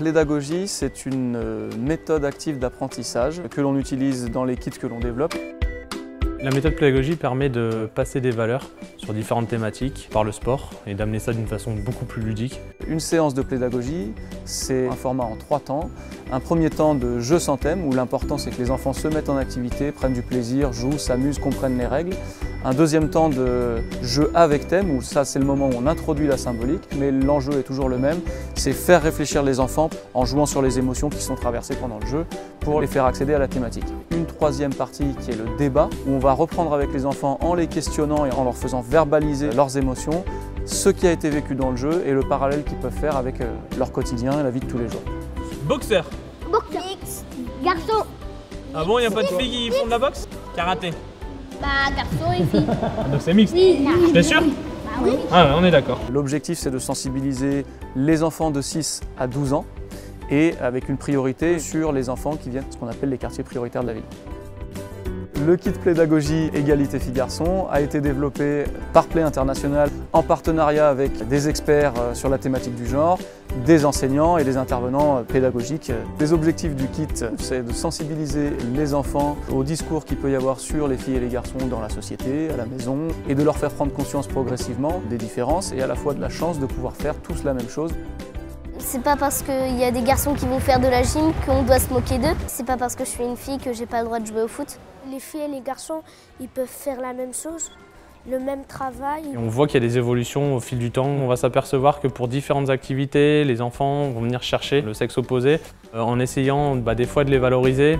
Plédagogie, c'est une méthode active d'apprentissage que l'on utilise dans les kits que l'on développe. La méthode pédagogie permet de passer des valeurs sur différentes thématiques par le sport et d'amener ça d'une façon beaucoup plus ludique. Une séance de pédagogie, c'est un format en 3 temps. Un premier temps de jeu sans thème, où l'important c'est que les enfants se mettent en activité, prennent du plaisir, jouent, s'amusent, comprennent les règles. Un deuxième temps de jeu avec thème, où ça c'est le moment où on introduit la symbolique, mais l'enjeu est toujours le même, c'est faire réfléchir les enfants en jouant sur les émotions qui sont traversées pendant le jeu pour les faire accéder à la thématique. Une troisième partie qui est le débat, où on va reprendre avec les enfants en les questionnant et en leur faisant verbaliser leurs émotions, ce qui a été vécu dans le jeu et le parallèle qu'ils peuvent faire avec leur quotidien et la vie de tous les jours. Boxeur. Mix. Garçon. Ah bon, il n'y a pas de filles qui font de la boxe? Karaté. Bah, garçon et fille. Donc c'est mixte. Oui. T'es sûr? Bah oui. Ah ouais, on est d'accord. L'objectif c'est de sensibiliser les enfants de 6 à 12 ans et avec une priorité sur les enfants qui viennent de ce qu'on appelle les quartiers prioritaires de la ville. Le kit pédagogie égalité filles-garçons a été développé par Play International en partenariat avec des experts sur la thématique du genre, des enseignants et des intervenants pédagogiques. Les objectifs du kit, c'est de sensibiliser les enfants au discours qu'il peut y avoir sur les filles et les garçons dans la société, à la maison, et de leur faire prendre conscience progressivement des différences et à la fois de la chance de pouvoir faire tous la même chose. C'est pas parce qu'il y a des garçons qui vont faire de la gym qu'on doit se moquer d'eux. C'est pas parce que je suis une fille que j'ai pas le droit de jouer au foot. Les filles et les garçons, ils peuvent faire la même chose, le même travail. Et on voit qu'il y a des évolutions au fil du temps. On va s'apercevoir que pour différentes activités, les enfants vont venir chercher le sexe opposé en essayant des fois de les valoriser.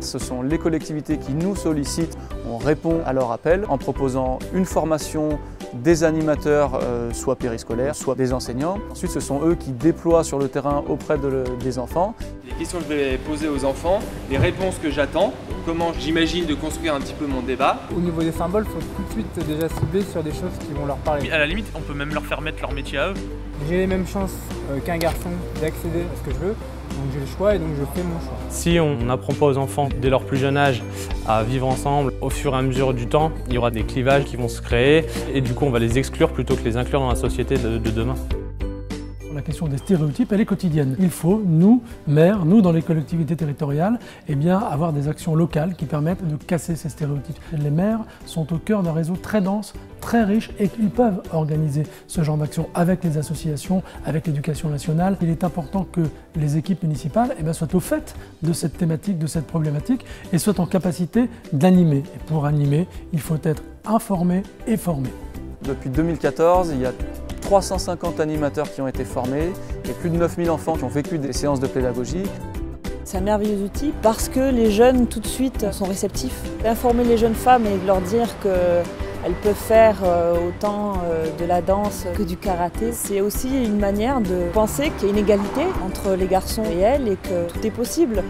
Ce sont les collectivités qui nous sollicitent, on répond à leur appel en proposant une formation des animateurs, soit périscolaires, soit des enseignants. Ensuite, ce sont eux qui déploient sur le terrain auprès des enfants. Les questions que je vais poser aux enfants, les réponses que j'attends, comment j'imagine de construire un petit peu mon débat. Au niveau des symboles, il faut tout de suite déjà cibler sur des choses qui vont leur parler. À la limite, on peut même leur faire mettre leur métier à eux. J'ai les mêmes chances qu'un garçon d'accéder à ce que je veux, donc j'ai le choix et donc je fais mon choix. Si on n'apprend pas aux enfants dès leur plus jeune âge à vivre ensemble, au fur et à mesure du temps, il y aura des clivages qui vont se créer et du coup on va les exclure plutôt que les inclure dans la société de demain. La question des stéréotypes, elle est quotidienne. Il faut, nous, maires, nous dans les collectivités territoriales, avoir des actions locales qui permettent de casser ces stéréotypes. Les maires sont au cœur d'un réseau très dense, très riche et qu'ils peuvent organiser ce genre d'action avec les associations, avec l'éducation nationale. Il est important que les équipes municipales soient au fait de cette thématique, de cette problématique et soient en capacité d'animer. Et pour animer, il faut être informé et formé. Depuis 2014, il y a 350 animateurs qui ont été formés et plus de 9000 enfants qui ont vécu des séances de pédagogie. C'est un merveilleux outil parce que les jeunes tout de suite sont réceptifs. Informer les jeunes femmes et leur dire qu'elles peuvent faire autant de la danse que du karaté, c'est aussi une manière de penser qu'il y a une égalité entre les garçons et elles et que tout est possible.